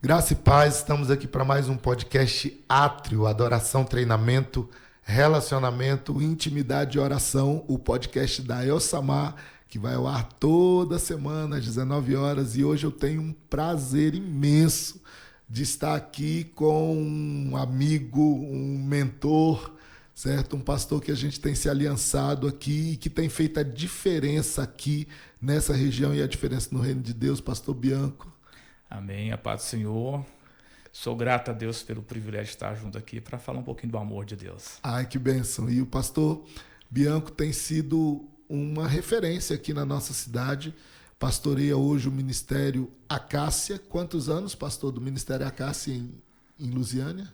Graça e paz, estamos aqui para mais um podcast Átrio, adoração, treinamento, relacionamento, intimidade e oração, o podcast da Elsamar, que vai ao ar toda semana às 19 horas, e hoje eu tenho um prazer imenso de estar aqui com um amigo, um mentor, certo? Um pastor que a gente tem se aliançado aqui e que tem feito a diferença aqui nessa região e a diferença no reino de Deus, pastor Bianco. Amém, a paz do Senhor. Sou grato a Deus pelo privilégio de estar junto aqui para falar um pouquinho do amor de Deus. Ai, que bênção. E o pastor Bianco tem sido uma referência aqui na nossa cidade. Pastoreia hoje o Ministério Acácia. Quantos anos, pastor, do Ministério Acácia em Lusiânia?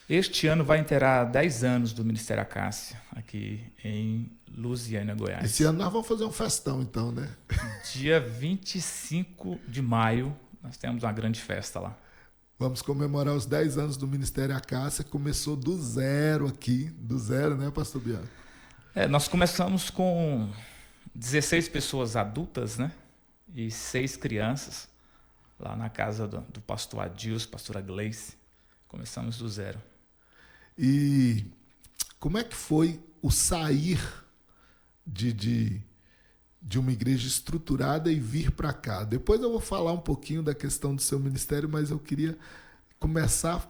Este ano vai inteirar 10 anos do Ministério Acácia, aqui em Lusiânia, Goiás. Esse ano nós vamos fazer um festão, então, né? Dia 25 de maio, nós temos uma grande festa lá. Vamos comemorar os 10 anos do Ministério Acácia. Começou do zero aqui, do zero, né, pastor Bianco? Nós começamos com 16 pessoas adultas, né? E 6 crianças, lá na casa do pastor Adilson, pastora Gleice. Começamos do zero. E como é que foi o sair de uma igreja estruturada e vir para cá? Depois eu vou falar um pouquinho da questão do seu ministério, mas eu queria começar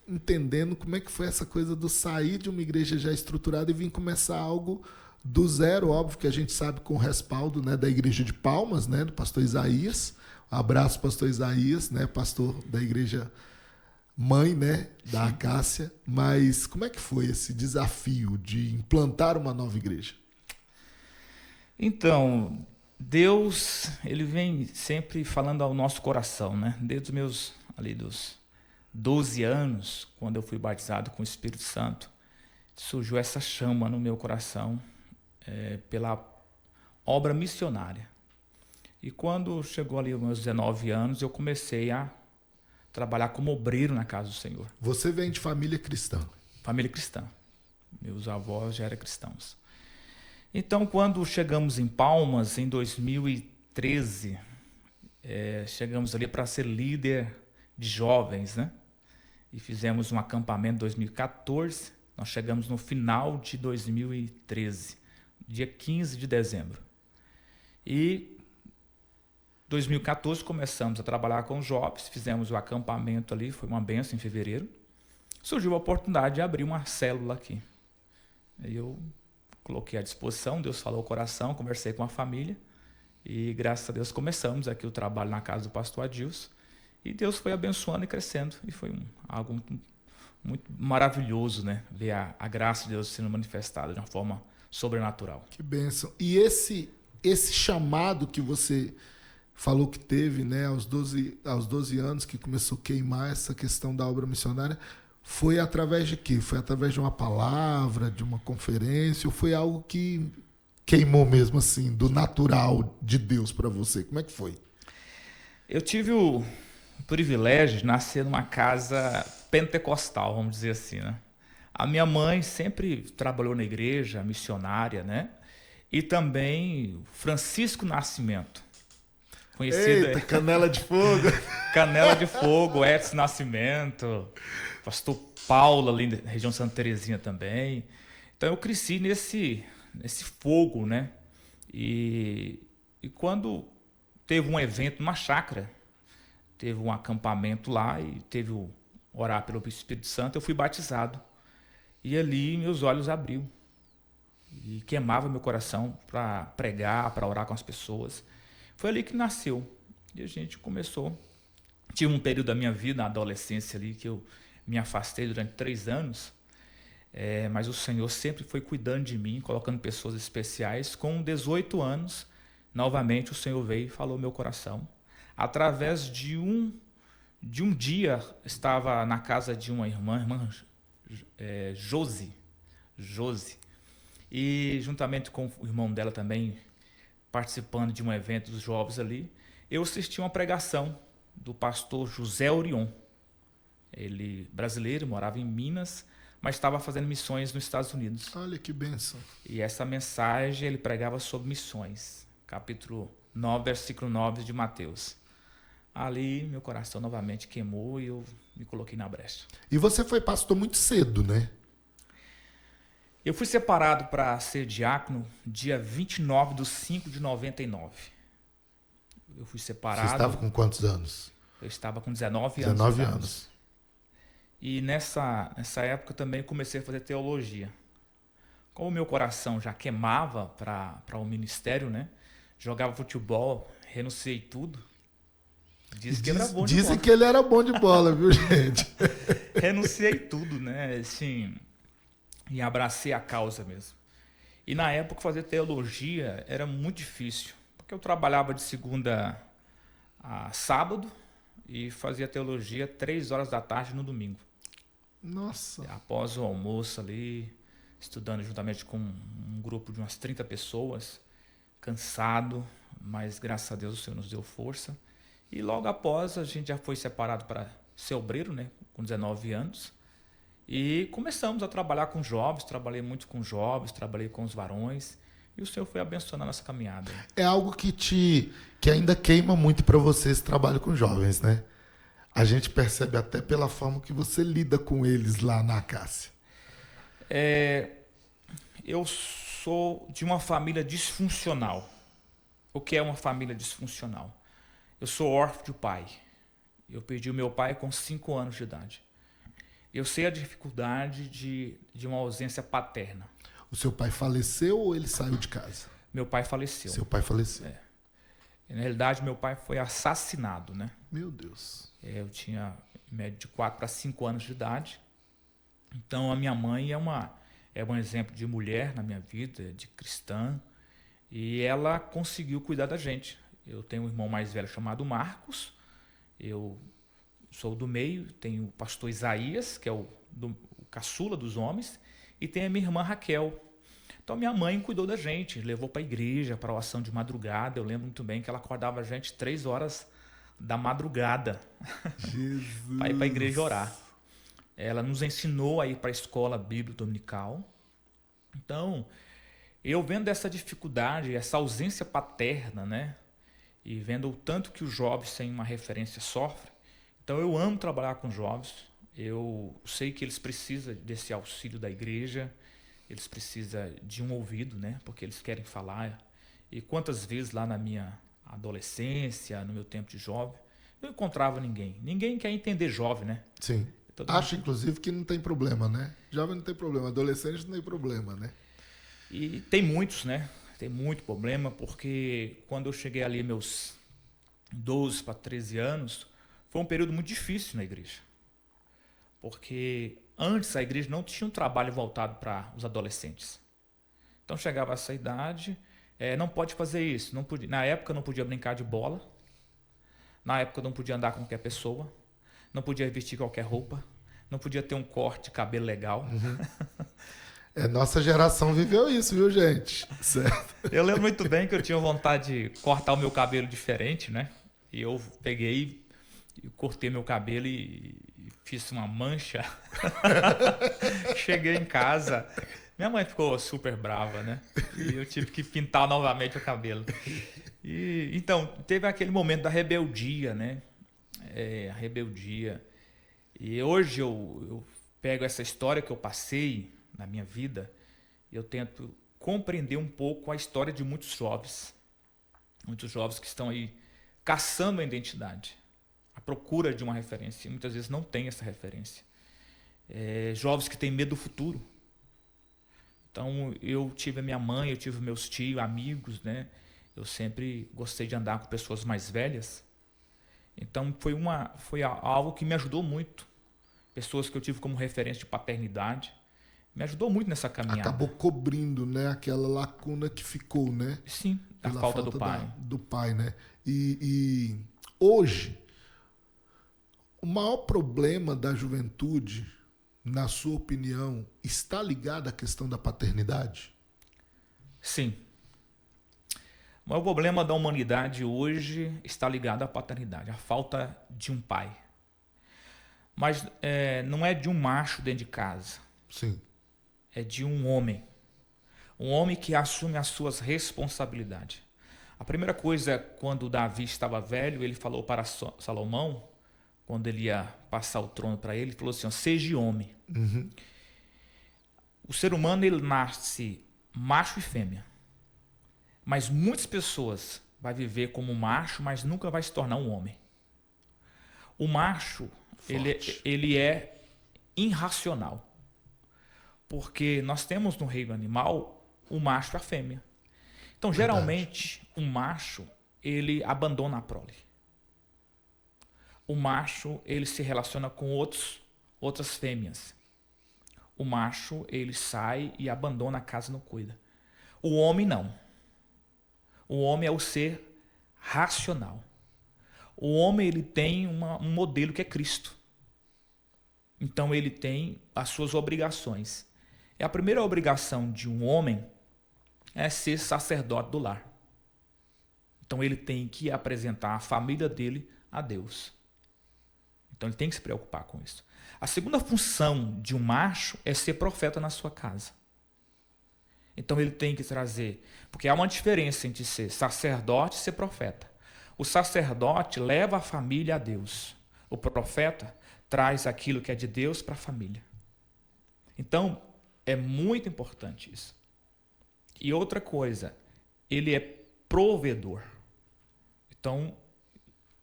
entendendo como é que foi essa coisa do sair de uma igreja já estruturada e vir começar algo do zero. Óbvio que a gente sabe com o respaldo, né, da igreja de Palmas, né, do pastor Isaías. Um abraço, pastor Isaías, né, pastor da igreja mãe, né, da Acácia. Mas como é que foi esse desafio de implantar uma nova igreja? Então, Deus, ele vem sempre falando ao nosso coração, né? Desde os meus, dos 12 anos, quando eu fui batizado com o Espírito Santo, surgiu essa chama no meu coração pela obra missionária. E quando chegou ali os meus 19 anos, eu comecei a trabalhar como obreiro na casa do Senhor. Você vem de família cristã? Família cristã. Meus avós já eram cristãos. Então, quando chegamos em Palmas, em 2013, chegamos ali para ser líder de jovens, né? E fizemos um acampamento em 2014. Nós chegamos no final de 2013, dia 15 de dezembro. E 2014 começamos a trabalhar com os jovens, fizemos o acampamento ali, foi uma bênção em fevereiro. Surgiu a oportunidade de abrir uma célula aqui. Aí eu coloquei à disposição, Deus falou ao coração, conversei com a família e graças a Deus começamos aqui o trabalho na casa do pastor Adilson e Deus foi abençoando e crescendo e foi algo muito maravilhoso, né? Ver a graça de Deus sendo manifestada de uma forma sobrenatural. Que bênção. E esse chamado que você falou que teve, né, aos 12 anos, que começou a queimar essa questão da obra missionária, foi através de quê? Foi através de uma palavra, de uma conferência, ou foi algo que queimou mesmo assim, do natural de Deus para você? Como é que foi? Eu tive o privilégio de nascer numa casa pentecostal, vamos dizer assim, né? A minha mãe sempre trabalhou na igreja missionária, né? E também Francisco Nascimento. Conhecido. Eita, Canela de Fogo. Canela de Fogo, Edson Nascimento, pastor Paulo ali na região de Santa Terezinha também. Então eu cresci nesse fogo, né? E quando teve um evento numa chácara, teve um acampamento lá e teve o orar pelo Espírito Santo, eu fui batizado. E ali meus olhos abriu e queimava meu coração para pregar, para orar com as pessoas. Foi ali que nasceu. E a gente começou. Tive um período da minha vida, na adolescência ali, que eu me afastei durante 3 anos. Mas o Senhor sempre foi cuidando de mim, colocando pessoas especiais. Com 18 anos, novamente o Senhor veio e falou no meu coração. Através de um dia, estava na casa de uma irmã Josi. E juntamente com o irmão dela também, participando de um evento dos jovens ali, eu assisti uma pregação do pastor José Orion. Ele, brasileiro, morava em Minas, mas estava fazendo missões nos Estados Unidos. Olha que bênção. E essa mensagem ele pregava sobre missões. Capítulo 9, versículo 9 de Mateus. ali meu coração novamente queimou e eu me coloquei na brecha. E você foi pastor muito cedo, né? Eu fui separado para ser diácono dia 29/5/99. Eu fui separado. Você estava com quantos anos? Eu estava com 19 anos. 19 anos. E nessa época eu também comecei a fazer teologia. Como o meu coração já queimava para o ministério, né? Jogava futebol, renunciei tudo. Dizem que ele era bom de bola. Dizem que ele era bom de bola, viu, gente? Renunciei tudo, né? Assim, e abracei a causa mesmo. E na época fazer teologia era muito difícil, porque eu trabalhava de segunda a sábado e fazia teologia 3 horas da tarde no domingo. Nossa. Após o almoço ali, estudando juntamente com um grupo de umas 30 pessoas, cansado, mas graças a Deus o Senhor nos deu força. E logo após a gente já foi separado para ser obreiro, né, com 19 anos. E começamos a trabalhar com jovens, trabalhei muito com jovens, trabalhei com os varões. E o Senhor foi abençoando a nossa caminhada. É algo que ainda queima muito para você esse trabalho com jovens, né? A gente percebe até pela forma que você lida com eles lá na Acácia. Eu sou de uma família disfuncional. O que é uma família disfuncional? Eu sou órfão de pai. Eu perdi o meu pai com 5 anos de idade. Eu sei a dificuldade de uma ausência paterna. O seu pai faleceu ou ele saiu de casa? Meu pai faleceu. Seu pai faleceu. Na realidade, meu pai foi assassinado, né? Meu Deus. Eu tinha em média de 4 para 5 anos de idade. Então, a minha mãe é um exemplo de mulher na minha vida, de cristã. E ela conseguiu cuidar da gente. Eu tenho um irmão mais velho chamado Marcos. Eu sou do meio. Tenho o pastor Isaías, que é o caçula dos homens. E tem a minha irmã Raquel. Então, minha mãe cuidou da gente, levou para a igreja, para a oração de madrugada. Eu lembro muito bem que ela acordava a gente 3 horas da madrugada para ir para a igreja orar. Ela nos ensinou a ir para a escola bíblica dominical. Então, eu vendo essa dificuldade, essa ausência paterna, né? E vendo o tanto que os jovens sem uma referência sofrem. Então, eu amo trabalhar com jovens. Eu sei que eles precisam desse auxílio da igreja. Eles precisam de um ouvido, né? Porque eles querem falar. E quantas vezes lá na minha adolescência, no meu tempo de jovem, eu não encontrava ninguém. Ninguém quer entender jovem, né? Sim. Acho, inclusive, que não tem problema, né? Jovem não tem problema, adolescente não tem problema, né? E tem muitos, né? Tem muito problema, porque quando eu cheguei ali, meus 12 para 13 anos, foi um período muito difícil na igreja. Porque antes a igreja não tinha um trabalho voltado para os adolescentes. Então chegava essa idade, não pode fazer isso. Não podia, na época não podia brincar de bola, na época não podia andar com qualquer pessoa, não podia vestir qualquer roupa, não podia ter um corte de cabelo legal. Nossa geração viveu isso, viu, gente? Certo. Eu lembro muito bem que eu tinha vontade de cortar o meu cabelo diferente, né? E eu peguei e cortei meu cabelo e fiz uma mancha. Cheguei em casa, minha mãe ficou super brava, né? E eu tive que pintar novamente o cabelo. E então, teve aquele momento da rebeldia, né? A rebeldia. E hoje eu pego essa história que eu passei na minha vida e eu tento compreender um pouco a história de muitos jovens. Muitos jovens que estão aí caçando a identidade, à procura de uma referência. E muitas vezes não tem essa referência. Jovens que têm medo do futuro. Então, eu tive a minha mãe, eu tive meus tios, amigos, né? Eu sempre gostei de andar com pessoas mais velhas. Então, foi algo que me ajudou muito. Pessoas que eu tive como referência de paternidade. Me ajudou muito nessa caminhada. Acabou cobrindo, né, aquela lacuna que ficou, né? Sim, a falta do pai. Do pai, né? E hoje, o maior problema da juventude, na sua opinião, está ligado à questão da paternidade? Sim. O maior problema da humanidade hoje está ligado à paternidade, à falta de um pai. Mas não é de um macho dentro de casa. Sim. É de um homem. Um homem que assume as suas responsabilidades. A primeira coisa, quando Davi estava velho, ele falou para Salomão, quando ele ia passar o trono para ele, falou assim, ó, seja homem. Uhum. O ser humano, ele nasce macho e fêmea. Mas muitas pessoas vão viver como macho, mas nunca vai se tornar um homem. O macho, ele é irracional. Porque nós temos no reino animal o macho e a fêmea. Então, geralmente, o macho, ele abandona a prole. O macho, ele se relaciona com outras fêmeas. O macho, ele sai e abandona a casa e não cuida. O homem, não. O homem é o ser racional. O homem, ele tem um modelo que é Cristo. Então, ele tem as suas obrigações. E a primeira obrigação de um homem é ser sacerdote do lar. Então, ele tem que apresentar a família dele a Deus. Então, ele tem que se preocupar com isso. A segunda função de um macho é ser profeta na sua casa. Então, ele tem que trazer... Porque há uma diferença entre ser sacerdote e ser profeta. O sacerdote leva a família a Deus. O profeta traz aquilo que é de Deus para a família. Então, é muito importante isso. E outra coisa, ele é provedor. Então,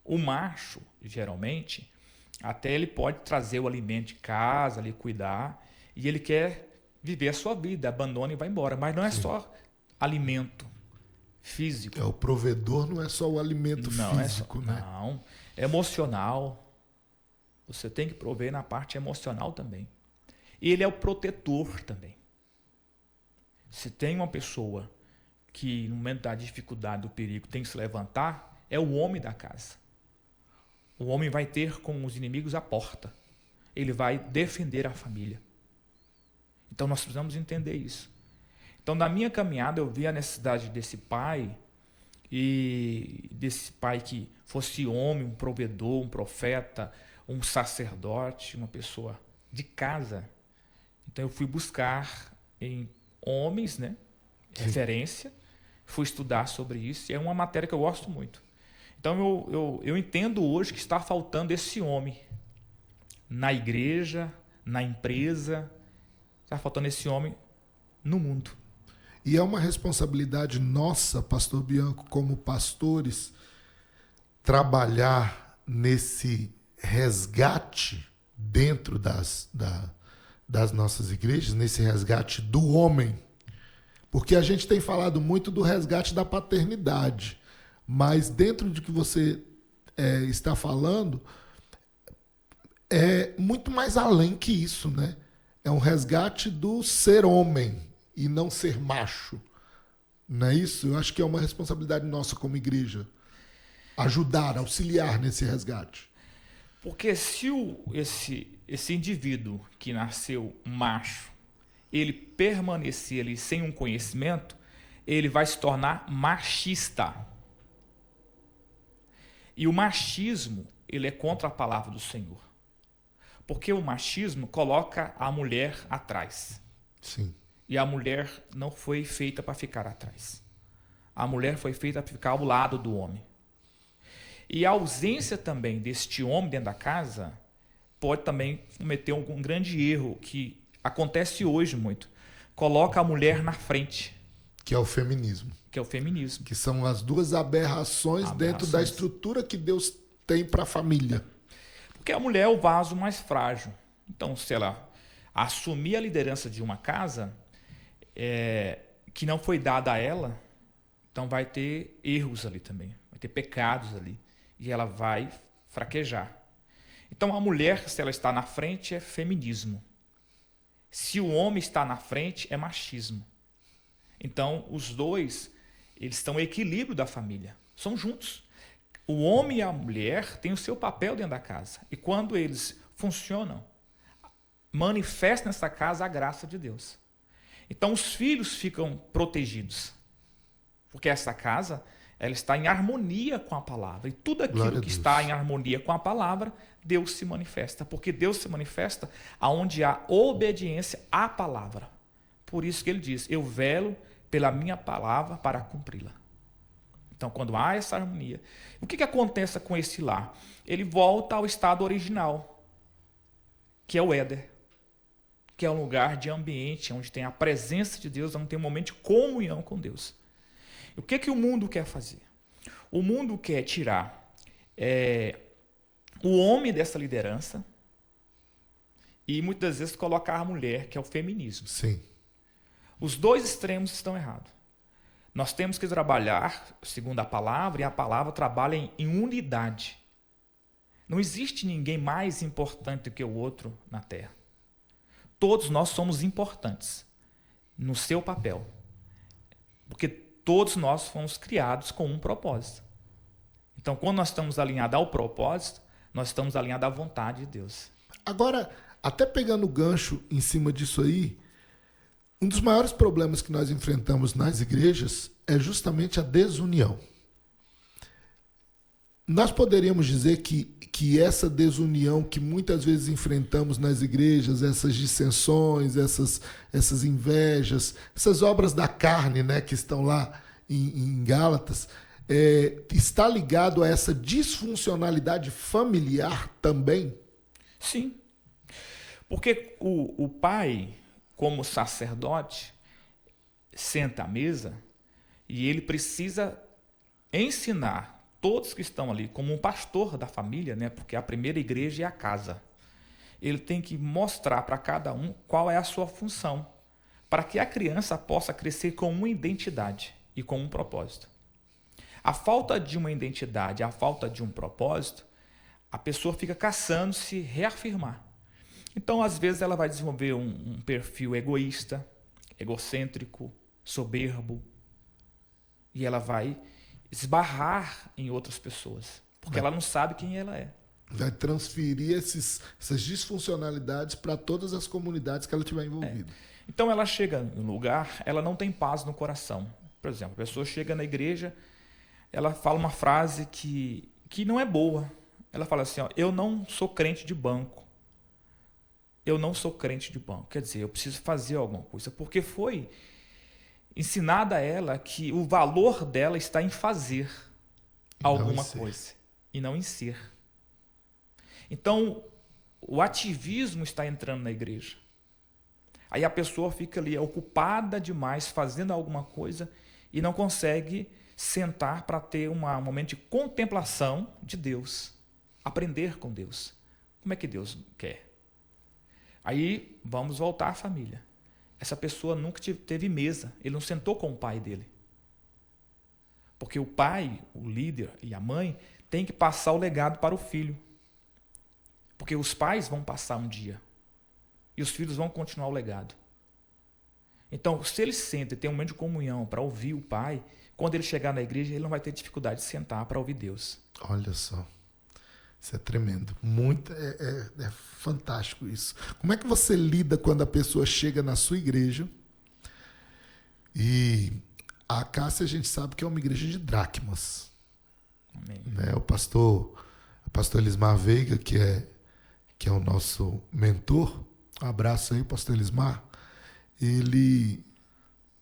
o macho, geralmente, até ele pode trazer o alimento de casa, ali cuidar, e ele quer viver a sua vida, abandona e vai embora. Mas não é só alimento físico. O provedor não é só o alimento físico, né? Não, é emocional. Você tem que prover na parte emocional também. E ele é o protetor também. Se tem uma pessoa que no momento da dificuldade, do perigo, tem que se levantar, é o homem da casa. O homem vai ter com os inimigos à porta. Ele vai defender a família. Então nós precisamos entender isso. Então na minha caminhada eu vi a necessidade desse pai, e desse pai que fosse homem, um provedor, um profeta, um sacerdote, uma pessoa de casa. Então eu fui buscar em homens, né, referência, fui estudar sobre isso, e é uma matéria que eu gosto muito. Então eu entendo hoje que está faltando esse homem na igreja, na empresa, está faltando esse homem no mundo. E é uma responsabilidade nossa, pastor Bianco, como pastores, trabalhar nesse resgate dentro das nossas igrejas, nesse resgate do homem. Porque a gente tem falado muito do resgate da paternidade, mas dentro de que você está falando, é muito mais além que isso, né? É um resgate do ser homem e não ser macho. Não é isso? Eu acho que é uma responsabilidade nossa como igreja ajudar, auxiliar nesse resgate. Porque se esse indivíduo que nasceu macho, ele permanecer ali sem um conhecimento, ele vai se tornar machista. E o machismo, ele é contra a palavra do Senhor. Porque o machismo coloca a mulher atrás. Sim. E a mulher não foi feita para ficar atrás. A mulher foi feita para ficar ao lado do homem. E a ausência também deste homem dentro da casa pode também cometer um grande erro que acontece hoje muito. Coloca a mulher na frente. Que é o feminismo. Que é o feminismo. Que são as duas aberrações dentro da estrutura que Deus tem para a família. Porque a mulher é o vaso mais frágil. Então, se ela assumir a liderança de uma casa que não foi dada a ela, então vai ter erros ali também. Vai ter pecados ali. E ela vai fraquejar. Então, a mulher, se ela está na frente, é feminismo. Se o homem está na frente, é machismo. Então, os dois, eles estão em equilíbrio da família. São juntos. O homem e a mulher têm o seu papel dentro da casa. E quando eles funcionam, manifesta nessa casa a graça de Deus. Então, os filhos ficam protegidos. Porque essa casa, ela está em harmonia com a palavra. E tudo aquilo que está em harmonia com a palavra, Deus se manifesta. Porque Deus se manifesta onde há obediência à palavra. Por isso que ele diz, eu velo pela minha palavra para cumpri-la. Então, quando há essa harmonia, o que acontece com esse lar? Ele volta ao estado original, que é o Éden, que é um lugar de ambiente, onde tem a presença de Deus, onde tem um momento de comunhão com Deus. O que o mundo quer fazer? O mundo quer tirar o homem dessa liderança e muitas vezes colocar a mulher, que é o feminismo. Sim. Os dois extremos estão errados. Nós temos que trabalhar segundo a palavra, e a palavra trabalha em unidade. Não existe ninguém mais importante do que o outro na Terra. Todos nós somos importantes no seu papel. Porque todos nós fomos criados com um propósito. Então, quando nós estamos alinhados ao propósito, nós estamos alinhados à vontade de Deus. Agora, até pegando o gancho em cima disso aí, um dos maiores problemas que nós enfrentamos nas igrejas é justamente a desunião. Nós poderíamos dizer que essa desunião que muitas vezes enfrentamos nas igrejas, essas dissensões, essas invejas, essas obras da carne, né, que estão lá em Gálatas, está ligado a essa disfuncionalidade familiar também? Sim. Porque o pai, como sacerdote, senta à mesa e ele precisa ensinar todos que estão ali, como um pastor da família, né? Porque a primeira igreja é a casa. Ele tem que mostrar para cada um qual é a sua função, para que a criança possa crescer com uma identidade e com um propósito. A falta de uma identidade, a falta de um propósito, a pessoa fica caçando se reafirmar. Então, às vezes, ela vai desenvolver um perfil egoísta, egocêntrico, soberbo, e ela vai esbarrar em outras pessoas, porque ela não sabe quem ela é. Vai transferir essas disfuncionalidades para todas as comunidades que ela tiver envolvida. Então, ela chega no lugar, ela não tem paz no coração. Por exemplo, a pessoa chega na igreja, ela fala uma frase que não é boa. Ela fala assim, ó, eu não sou crente de banco. Eu não sou crente de banco. Quer dizer, eu preciso fazer alguma coisa, porque foi ensinada a ela que o valor dela está em fazer alguma coisa e não em ser. Então, o ativismo está entrando na igreja. Aí a pessoa fica ali ocupada demais fazendo alguma coisa e não consegue sentar para ter um momento de contemplação de Deus, aprender com Deus. Como é que Deus quer? Aí vamos voltar à família. Essa pessoa nunca teve mesa, ele não sentou com o pai dele. Porque o pai, o líder e a mãe têm que passar o legado para o filho. Porque os pais vão passar um dia e os filhos vão continuar o legado. Então, se ele senta e tem um momento de comunhão para ouvir o pai, quando ele chegar na igreja, ele não vai ter dificuldade de sentar para ouvir Deus. Olha só. Isso é tremendo. É fantástico isso. Como é que você lida quando a pessoa chega na sua igreja e a Cássia a gente sabe que é uma igreja de dracmas. Amém. Né? O pastor Elismar Veiga, que é o nosso mentor, um abraço aí, pastor Elismar, ele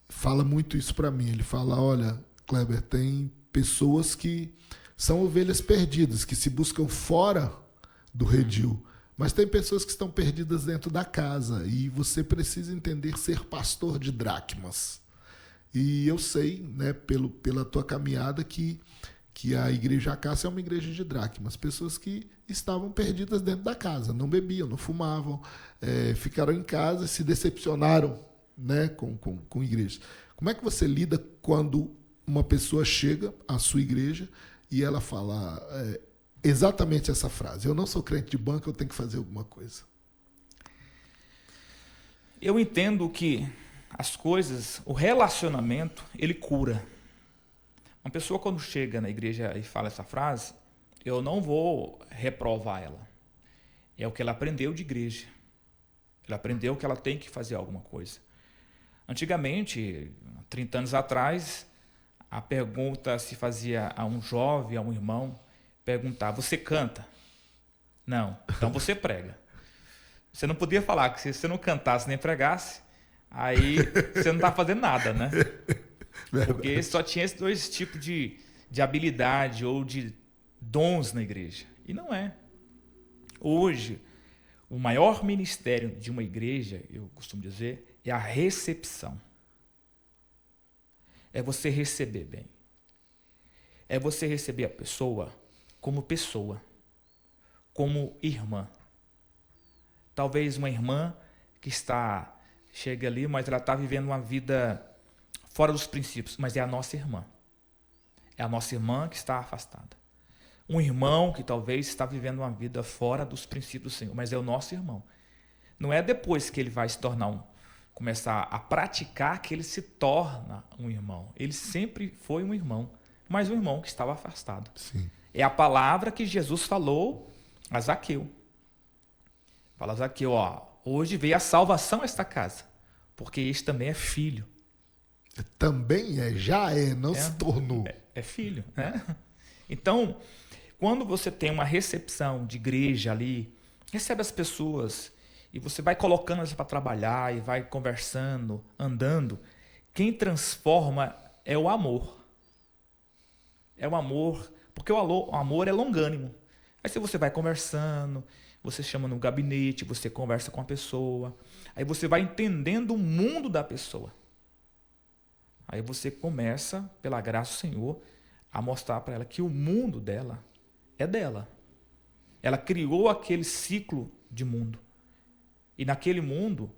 fala muito isso para mim. Ele fala, olha, Kleber, tem pessoas que são ovelhas perdidas, que se buscam fora do redil. Mas tem pessoas que estão perdidas dentro da casa. E você precisa entender ser pastor de dracmas. E eu sei, né, pela tua caminhada, que a Igreja Acácia é uma igreja de dracmas. Pessoas que estavam perdidas dentro da casa. Não bebiam, não fumavam, ficaram em casa e se decepcionaram, né, com igrejas. Como é que você lida quando uma pessoa chega à sua igreja e ela fala exatamente essa frase: eu não sou crente de banco, eu tenho que fazer alguma coisa? Eu entendo que as coisas, o relacionamento, ele cura. Uma pessoa quando chega na igreja e fala essa frase, eu não vou reprovar ela. É o que ela aprendeu de igreja. Ela aprendeu que ela tem que fazer alguma coisa. Antigamente, 30 anos atrás, a pergunta se fazia a um jovem, a um irmão, perguntar: você canta? Não. Então você prega. Você não podia falar que se você não cantasse nem pregasse, aí você não está fazendo nada, né? Porque só tinha esses dois tipos de de habilidade ou de dons na igreja. E não é. Hoje, o maior ministério de uma igreja, eu costumo dizer, é a recepção. É você receber bem. É você receber a pessoa, como irmã. Talvez uma irmã que chega ali, mas ela está vivendo uma vida fora dos princípios, mas é a nossa irmã. É a nossa irmã que está afastada. Um irmão que talvez está vivendo uma vida fora dos princípios do Senhor, mas é o nosso irmão. Não é depois que ele vai se tornar começar a praticar que ele se torna um irmão. Ele sempre foi um irmão, mas um irmão que estava afastado. Sim. É a palavra que Jesus falou a Zaqueu. Fala, Zaqueu, hoje veio a salvação a esta casa, porque este também é filho. Também já não se tornou. É filho, né? Então, quando você tem uma recepção de igreja ali, recebe as pessoas e você vai colocando elas para trabalhar e vai conversando, andando, quem transforma é o amor. É o amor, porque o amor é longânimo. Aí se você vai conversando, você chama no gabinete, você conversa com a pessoa, aí você vai entendendo o mundo da pessoa. Aí você começa, pela graça do Senhor, a mostrar para ela que o mundo dela é dela. Ela criou aquele ciclo de mundo. E naquele mundo,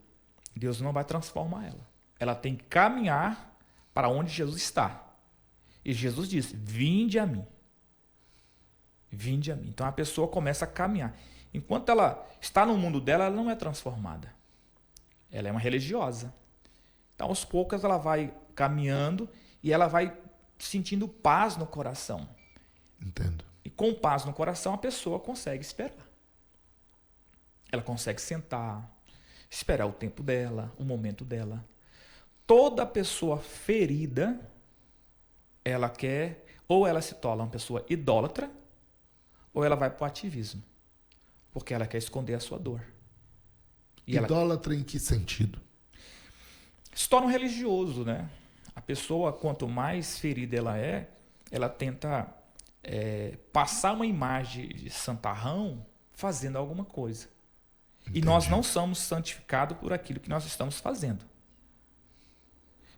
Deus não vai transformar ela. Ela tem que caminhar para onde Jesus está. E Jesus disse, vinde a mim. Vinde a mim. Então a pessoa começa a caminhar. Enquanto ela está no mundo dela, ela não é transformada. Ela é uma religiosa. Então aos poucos ela vai caminhando e ela vai sentindo paz no coração. Entendo. E com paz no coração a pessoa consegue esperar. Ela consegue sentar, esperar o tempo dela, o momento dela. Toda pessoa ferida, ela quer, ou ela se torna uma pessoa idólatra, ou ela vai para o ativismo. Porque ela quer esconder a sua dor. E idólatra em que sentido? Se torna um religioso, né? A pessoa, quanto mais ferida ela tenta passar uma imagem de santarrão fazendo alguma coisa. Entendi. E nós não somos santificados por aquilo que nós estamos fazendo.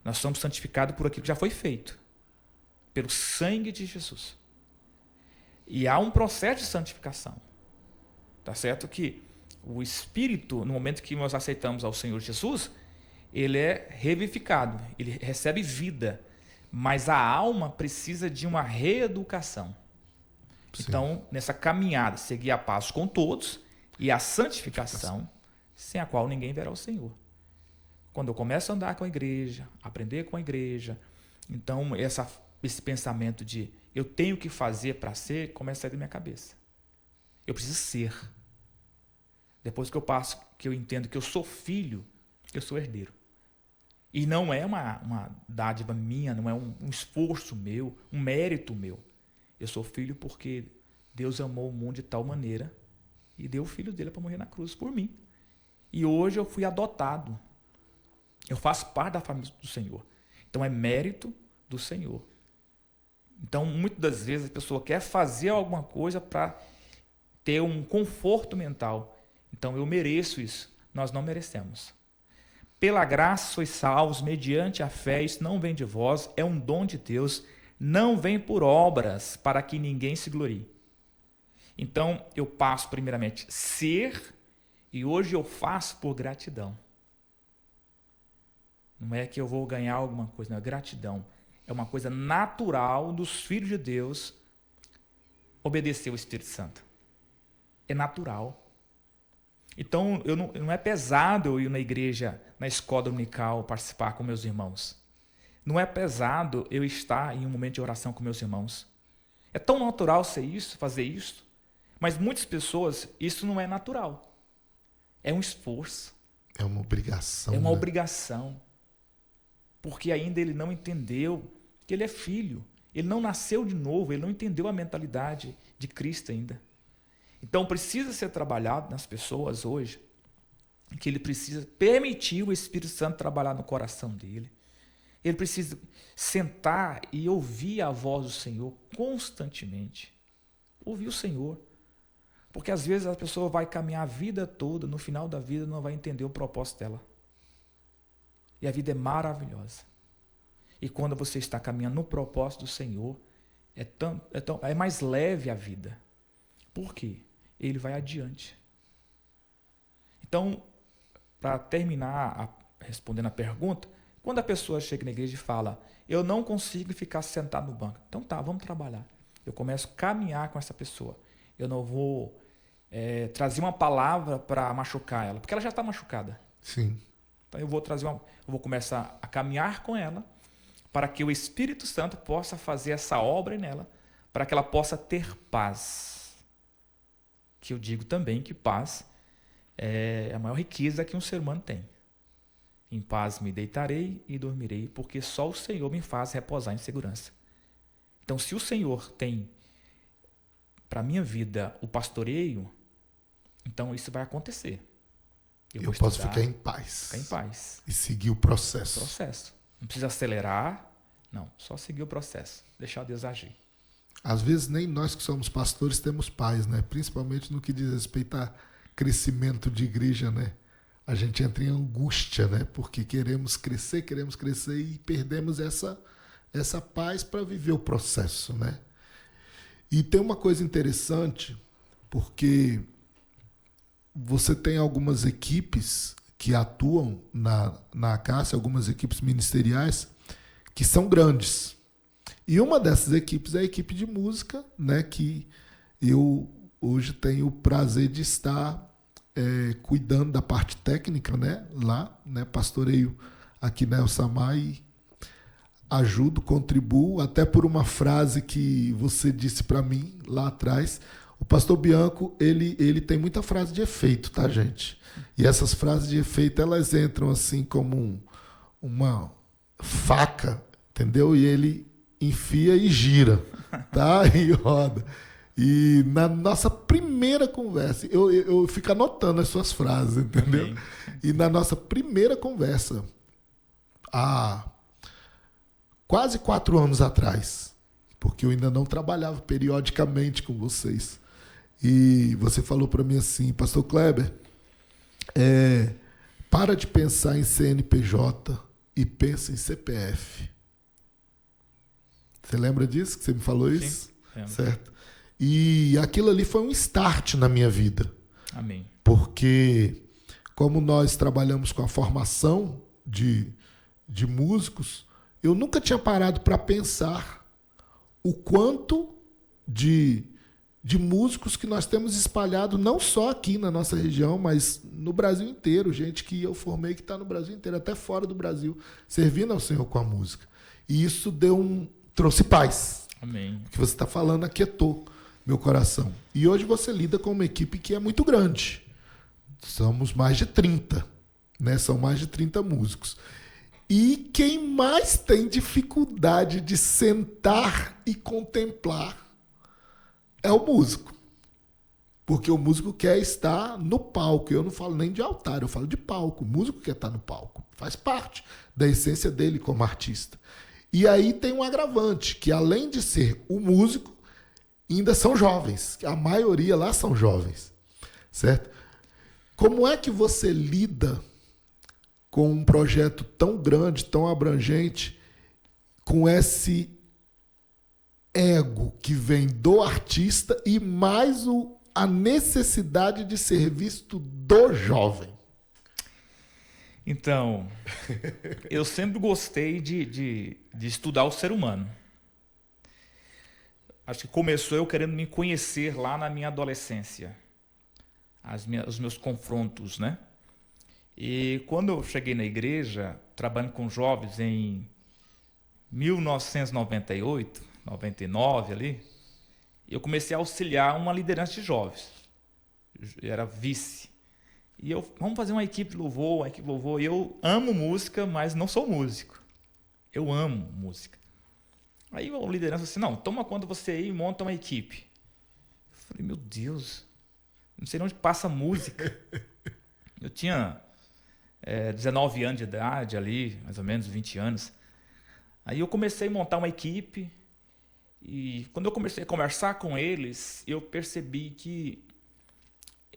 Nós somos santificados por aquilo que já foi feito. Pelo sangue de Jesus. E há um processo de santificação. Tá certo que o Espírito, no momento que nós aceitamos ao Senhor Jesus, ele é revivificado, ele recebe vida, mas a alma precisa de uma reeducação. Sim. Então, nessa caminhada, seguir a paz com todos e a santificação, sem a qual ninguém verá o Senhor. Quando eu começo a andar com a igreja, aprender com a igreja, então esse pensamento de eu tenho que fazer para ser, começa a sair da minha cabeça. Eu preciso ser. Depois que eu entendo que eu sou filho, eu sou herdeiro. E não é uma dádiva minha, não é um esforço meu, um mérito meu. Eu sou filho porque Deus amou o mundo de tal maneira e deu o filho dele para morrer na cruz por mim. E hoje eu fui adotado. Eu faço parte da família do Senhor. Então é mérito do Senhor. Então, muitas das vezes a pessoa quer fazer alguma coisa para ter um conforto mental. Então eu mereço isso. Nós não merecemos. Pela graça sois salvos, mediante a fé, isso não vem de vós, é um dom de Deus, não vem por obras, para que ninguém se glorie. Então, eu passo primeiramente ser, e hoje eu faço por gratidão. Não é que eu vou ganhar alguma coisa, não, é gratidão. É uma coisa natural dos filhos de Deus obedecer ao Espírito Santo. É natural. Então, não é pesado eu ir na igreja, na escola dominical, participar com meus irmãos. Não é pesado eu estar em um momento de oração com meus irmãos. É tão natural ser isso, fazer isso. Mas muitas pessoas, isso não é natural. É um esforço. É uma obrigação. É uma obrigação. Porque ainda ele não entendeu que ele é filho. Ele não nasceu de novo, ele não entendeu a mentalidade de Cristo ainda. Então precisa ser trabalhado nas pessoas hoje, que ele precisa permitir o Espírito Santo trabalhar no coração dele. Ele precisa sentar e ouvir a voz do Senhor constantemente. Ouvir o Senhor. Porque às vezes a pessoa vai caminhar a vida toda, no final da vida não vai entender o propósito dela. E a vida é maravilhosa. E quando você está caminhando no propósito do Senhor, é mais leve a vida. Por quê? Ele vai adiante. Então, para terminar respondendo a pergunta, quando a pessoa chega na igreja e fala, eu não consigo ficar sentado no banco. Então tá, vamos trabalhar. Eu começo a caminhar com essa pessoa. Eu não vou trazer uma palavra para machucar ela, porque ela já está machucada. Sim. Então eu vou começar a caminhar com ela para que o Espírito Santo possa fazer essa obra nela, para que ela possa ter paz. Que eu digo também que paz é a maior riqueza que um ser humano tem. Em paz me deitarei e dormirei, porque só o Senhor me faz repousar em segurança. Então, se o Senhor tem para a minha vida o pastoreio, então isso vai acontecer. Eu posso ficar em paz. Ficar em paz. E seguir o processo. Não precisa acelerar, não. Só seguir o processo. Deixar Deus agir. Às vezes nem nós que somos pastores temos paz, né? Principalmente no que diz respeito a crescimento de igreja, né? A gente entra em angústia, né? Porque queremos crescer e perdemos essa paz para viver o processo, né? E tem uma coisa interessante, porque você tem algumas equipes que atuam na Acácia, algumas equipes ministeriais, que são grandes. E uma dessas equipes é a equipe de música, né, que eu hoje tenho o prazer de estar cuidando da parte técnica, né, lá, né, pastoreio aqui na El Samar e ajudo, contribuo, até por uma frase que você disse para mim lá atrás. O pastor Bianco, ele tem muita frase de efeito, tá, gente? E essas frases de efeito, elas entram assim como uma faca, entendeu? E ele enfia e gira, tá? E roda. E na nossa primeira conversa, eu fico anotando as suas frases, entendeu? Amém. E na nossa primeira conversa, há quase 4 anos atrás, porque eu ainda não trabalhava periodicamente com vocês, e você falou para mim assim, pastor Kleber, para de pensar em CNPJ e pensa em CPF. Você lembra disso, que você me falou isso? Sim, certo? E aquilo ali foi um start na minha vida. Amém. Porque como nós trabalhamos com a formação de músicos, eu nunca tinha parado para pensar o quanto de músicos que nós temos espalhado, não só aqui na nossa região, mas no Brasil inteiro. Gente que eu formei que está no Brasil inteiro, até fora do Brasil, servindo ao Senhor com a música. E isso trouxe paz. Amém. O que você está falando aquietou meu coração. E hoje você lida com uma equipe que é muito grande. Somos mais de 30, né? São mais de 30 músicos. E quem mais tem dificuldade de sentar e contemplar é o músico. Porque o músico quer estar no palco. Eu não falo nem de altar, eu falo de palco. O músico quer estar no palco. Faz parte da essência dele como artista. E aí tem um agravante, que além de ser o músico, ainda são jovens. A maioria lá são jovens. Certo? Como é que você lida com um projeto tão grande, tão abrangente, com esse ego que vem do artista e mais a necessidade de ser visto do jovem? Então, eu sempre gostei de estudar o ser humano. Acho que começou eu querendo me conhecer lá na minha adolescência. Os meus confrontos, né? E quando eu cheguei na igreja, trabalhando com jovens em 1998, 99 ali, eu comecei a auxiliar uma liderança de jovens. Eu era vice. E vamos fazer uma equipe de louvor, E eu amo música, mas não sou músico. Eu amo música. Aí a liderança disse, não, toma conta você aí e monta uma equipe. Eu falei, meu Deus, não sei onde passa música. Eu tinha 19 anos de idade ali, mais ou menos 20 anos. Aí eu comecei a montar uma equipe e quando eu comecei a conversar com eles, eu percebi que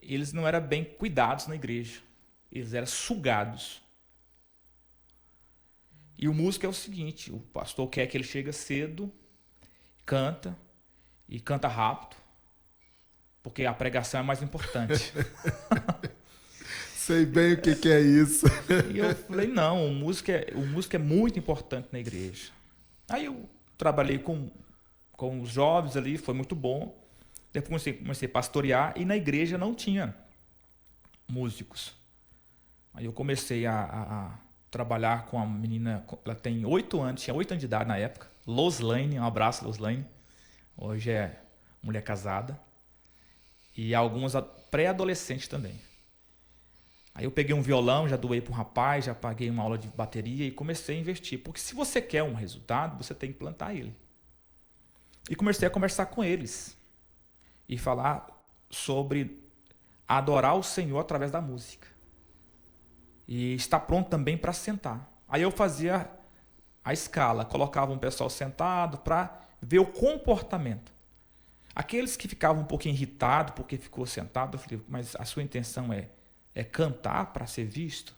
eles não eram bem cuidados na igreja. Eles eram sugados. E o músico é o seguinte, o pastor quer que ele chegue cedo, canta e canta rápido, porque a pregação é mais importante. Sei bem o que é isso. E eu falei, não, o músico é muito importante na igreja. Aí eu trabalhei com os jovens ali, foi muito bom. Depois comecei a pastorear e na igreja não tinha músicos. Aí eu comecei a trabalhar com a menina, ela tem 8 anos, tinha 8 anos de idade na época, Loslane, um abraço, Loslane. Hoje é mulher casada. E alguns pré-adolescentes também. Aí eu peguei um violão, já doei para um rapaz, já paguei uma aula de bateria e comecei a investir. Porque se você quer um resultado, você tem que plantar ele. E comecei a conversar com eles. E falar sobre adorar o Senhor através da música. E estar pronto também para sentar. Aí eu fazia a escala, colocava um pessoal sentado para ver o comportamento. Aqueles que ficavam um pouquinho irritados porque ficou sentado, eu falei, mas a sua intenção é cantar para ser visto?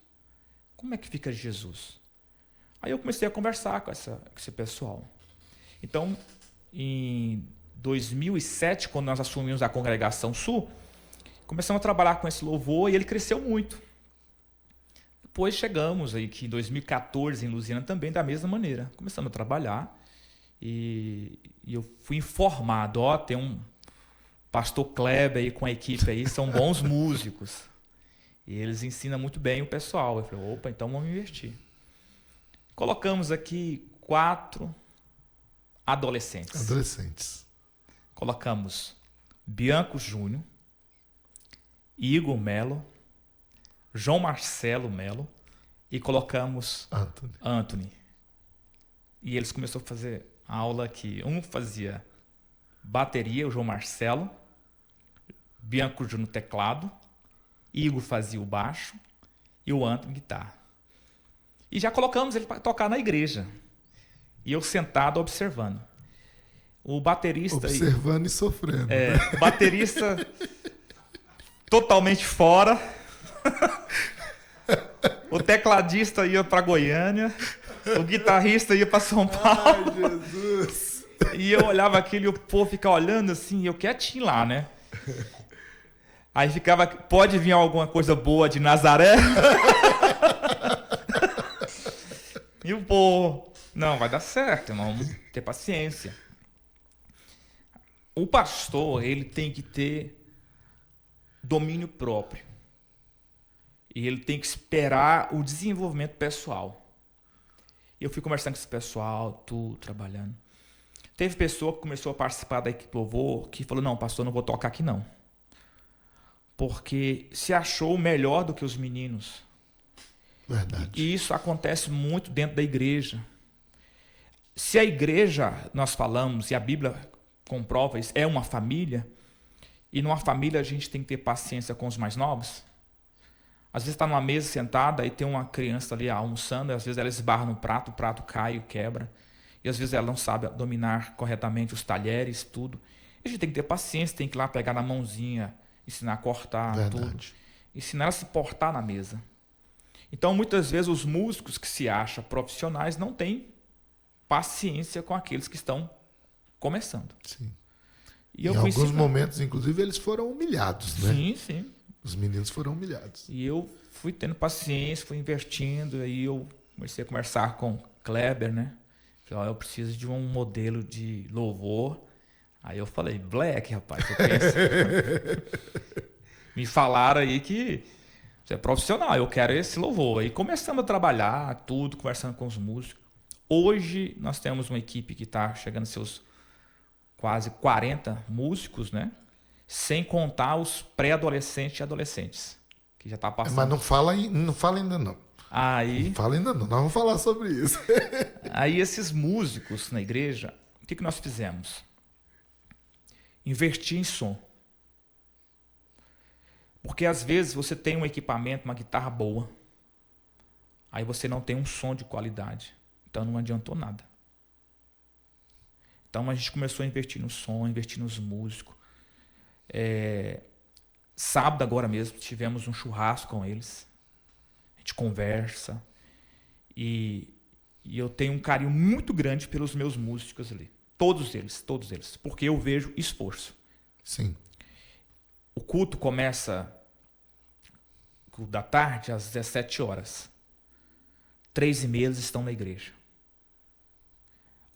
Como é que fica Jesus? Aí eu comecei a conversar com esse pessoal. Então, em 2007, quando nós assumimos a Congregação Sul, começamos a trabalhar com esse louvor e ele cresceu muito. Depois chegamos aí que em 2014 em Lusiana também da mesma maneira. Começamos a trabalhar e eu fui informado, tem um pastor Kleber aí com a equipe aí, são bons músicos. E eles ensinam muito bem o pessoal. Eu falei, opa, então vamos investir. Colocamos aqui 4 adolescentes. Colocamos Bianco Júnior, Igor Melo, João Marcelo Melo e colocamos Anthony. E eles começaram a fazer aula aqui. Um fazia bateria, o João Marcelo, Bianco Júnior teclado, Igor fazia o baixo e o Anthony guitarra. E já colocamos ele para tocar na igreja. E eu sentado observando. O baterista... Observando e sofrendo. O baterista totalmente fora. O tecladista ia para Goiânia. O guitarrista ia para São Paulo. Ai, Jesus! E eu olhava aquilo e o povo ficava olhando assim, eu quietinho lá, né? Aí ficava, pode vir alguma coisa boa de Nazaré? E o povo, não, vai dar certo, irmão, vamos ter paciência. O pastor, ele tem que ter domínio próprio. E ele tem que esperar o desenvolvimento pessoal. Eu fui conversando com esse pessoal, tudo, trabalhando. Teve pessoa que começou a participar da equipe louvor, que falou, não, pastor, não vou tocar aqui não. Porque se achou melhor do que os meninos. Verdade. E isso acontece muito dentro da igreja. Se a igreja, nós falamos, e a Bíblia comprova isso, é uma família, e numa família a gente tem que ter paciência com os mais novos. Às vezes está numa mesa sentada e tem uma criança ali almoçando, e às vezes ela esbarra no prato, o prato cai e quebra. E às vezes ela não sabe dominar corretamente os talheres, tudo. E a gente tem que ter paciência, tem que ir lá pegar na mãozinha, ensinar a cortar, Verdade. tudo. Ensinar ela a se portar na mesa. Então, muitas vezes, os músicos que se acham profissionais não têm paciência com aqueles que estão começando. Sim. E eu em fui alguns ensinando. momentos, inclusive, eles foram humilhados, né? Sim, sim. Os meninos foram humilhados. E eu fui tendo paciência, fui investindo, aí eu comecei a conversar com o Kleber, né? Falei, eu preciso de um modelo de louvor. Aí eu falei, Black, rapaz, eu penso. Me falaram aí que você é profissional, eu quero esse louvor. Aí começamos a trabalhar, tudo, conversando com os músicos. Hoje nós temos uma equipe que está chegando a seus quase 40 músicos, né? Sem contar os pré-adolescentes e adolescentes, que já está passando. Mas não fala ainda não. Aí, Não fala ainda não. Nós vamos falar sobre isso. aí esses músicos na igreja, o que nós fizemos? Investir em som. Porque às vezes você tem um equipamento, uma guitarra boa, aí você não tem um som de qualidade. Então não adiantou nada. Então a gente começou a investir no som, investir nos músicos. Sábado agora mesmo tivemos um churrasco com eles. A gente conversa. E eu tenho um carinho muito grande pelos meus músicos ali. Todos eles. Porque eu vejo esforço. Sim. O culto começa da tarde às 17 horas. 3h30 eles estão na igreja.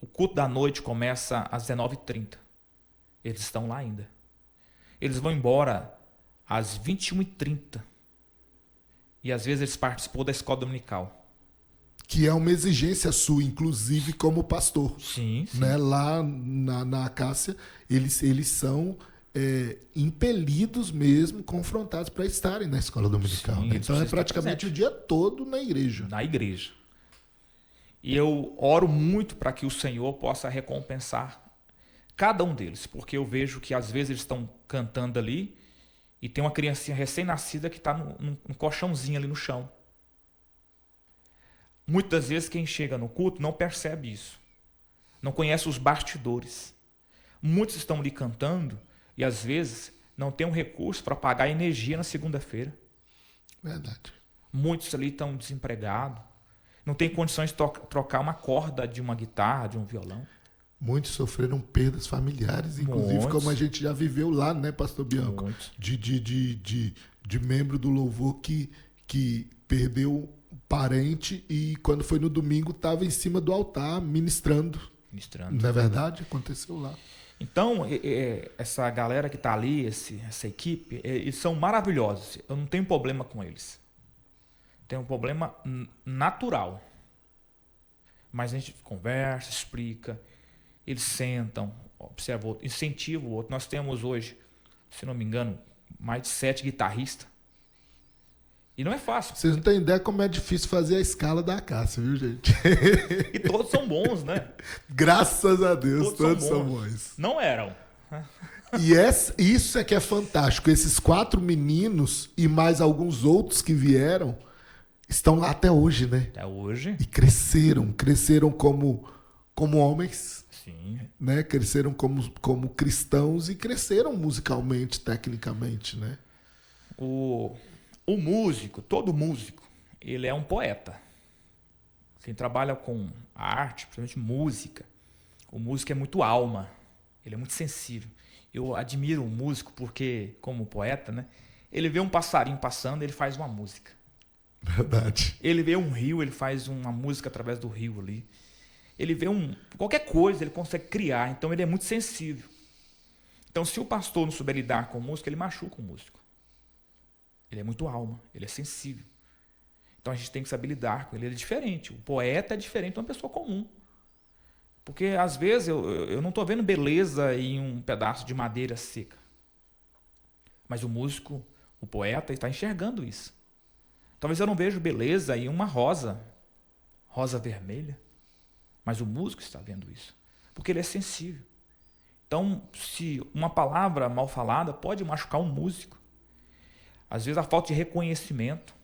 O culto da noite começa às 19h30. Eles estão lá ainda. Eles vão embora às 21h30. E às vezes eles participam da escola dominical. Que é uma exigência sua, inclusive, como pastor. Sim. Né? Lá na Acácia, eles são impelidos mesmo, confrontados para estarem na escola dominical. Sim, né? Então é praticamente o dia todo na igreja. Na igreja. E eu oro muito para que o Senhor possa recompensar cada um deles, porque eu vejo que às vezes eles estão cantando ali e tem uma criancinha recém-nascida que está num colchãozinho ali no chão. Muitas vezes quem chega no culto não percebe isso, não conhece os bastidores. Muitos estão ali cantando e às vezes não tem um recurso para pagar a energia na segunda-feira. Verdade. Muitos ali estão desempregados, não tem condições de trocar uma corda de uma guitarra, de um violão. Muitos sofreram perdas familiares, inclusive como a gente já viveu lá, né, Pastor Bianco? De membro do louvor que perdeu um parente e quando foi no domingo estava em cima do altar ministrando. Não é verdade? Aconteceu lá. Então, essa galera que está ali, essa equipe, eles são maravilhosos. Eu não tenho problema com eles. Tem um problema natural. Mas a gente conversa, explica. Eles sentam, observam o outro, incentivam o outro. Nós temos hoje, se não me engano, mais de 7 guitarristas. E não é fácil. Vocês não têm ideia como é difícil fazer a escala da Acácia, viu, gente? E todos são bons, né? Graças a Deus, todos são bons. Não eram. E isso é que é fantástico. Esses 4 meninos e mais alguns outros que vieram estão lá até hoje, né? Até hoje. E cresceram como homens. Sim. Né? Cresceram como cristãos e cresceram musicalmente, tecnicamente, né? O músico, todo músico, ele é um poeta. Quem trabalha com arte, principalmente música, o músico é muito alma, ele é muito sensível. Eu admiro o músico porque, como poeta, né, ele vê um passarinho passando, ele faz uma música. Verdade. Ele vê um rio, ele faz uma música através do rio ali. Ele vê qualquer coisa, ele consegue criar, então ele é muito sensível. Então, se o pastor não souber lidar com o músico, ele machuca o músico. Ele é muito alma, ele é sensível. Então a gente tem que saber lidar com ele. Ele é diferente. O poeta é diferente de uma pessoa comum. Porque às vezes eu não estou vendo beleza em um pedaço de madeira seca. Mas o músico, o poeta, está enxergando isso. Talvez eu não veja beleza em uma rosa vermelha. Mas o músico está vendo isso. Porque ele é sensível. Então, se uma palavra mal falada pode machucar um músico. Às vezes a falta de reconhecimento.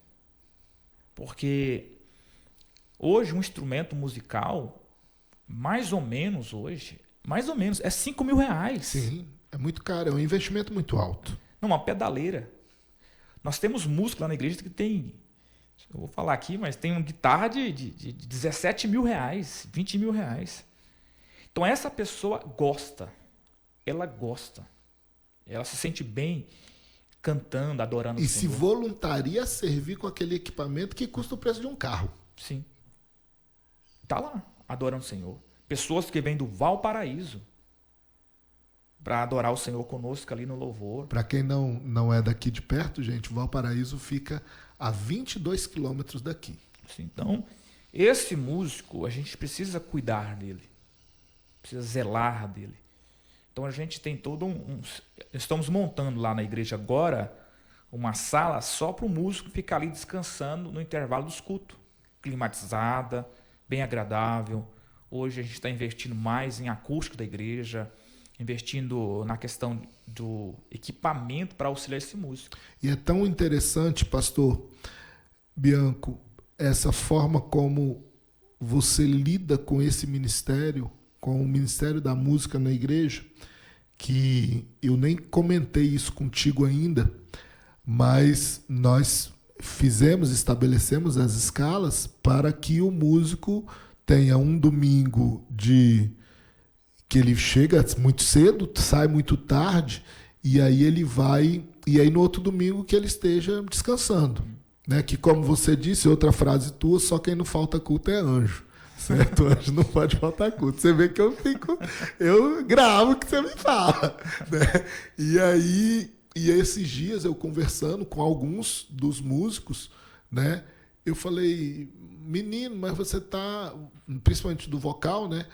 Porque hoje um instrumento musical, mais ou menos, é 5 mil reais. Sim, é muito caro, é um investimento muito alto. Não, uma pedaleira. Nós temos músico lá na igreja que tem, eu vou falar aqui, mas tem uma guitarra de 17 mil reais, 20 mil reais. Então essa pessoa gosta, ela se sente bem cantando, adorando o Senhor. E se voluntaria a servir com aquele equipamento que custa o preço de um carro. Sim. Está lá, adorando o Senhor. Pessoas que vêm do Valparaíso para adorar o Senhor conosco ali no louvor. Para quem não é daqui de perto, gente, o Valparaíso fica a 22 quilômetros daqui. Sim, então, esse músico, a gente precisa cuidar dele. Precisa zelar dele. Então, a gente tem todo estamos montando lá na igreja agora uma sala só para o músico ficar ali descansando no intervalo dos cultos. Climatizada, bem agradável. Hoje a gente está investindo mais em acústico da igreja, investindo na questão do equipamento para auxiliar esse músico. E é tão interessante, pastor Bianco, essa forma como você lida com esse ministério, com o Ministério da Música na igreja, que eu nem comentei isso contigo ainda, mas nós estabelecemos as escalas para que o músico tenha um domingo que ele chega muito cedo, sai muito tarde, e aí ele vai, e aí no outro domingo que ele esteja descansando, né? Que, como você disse, outra frase tua, só quem não falta culto é anjo, certo? Anjo não pode faltar culto. Você vê que eu gravo o que você me fala, né? E esses dias eu conversando com alguns dos músicos, né? Eu falei, menino, mas você tá, principalmente do vocal, né?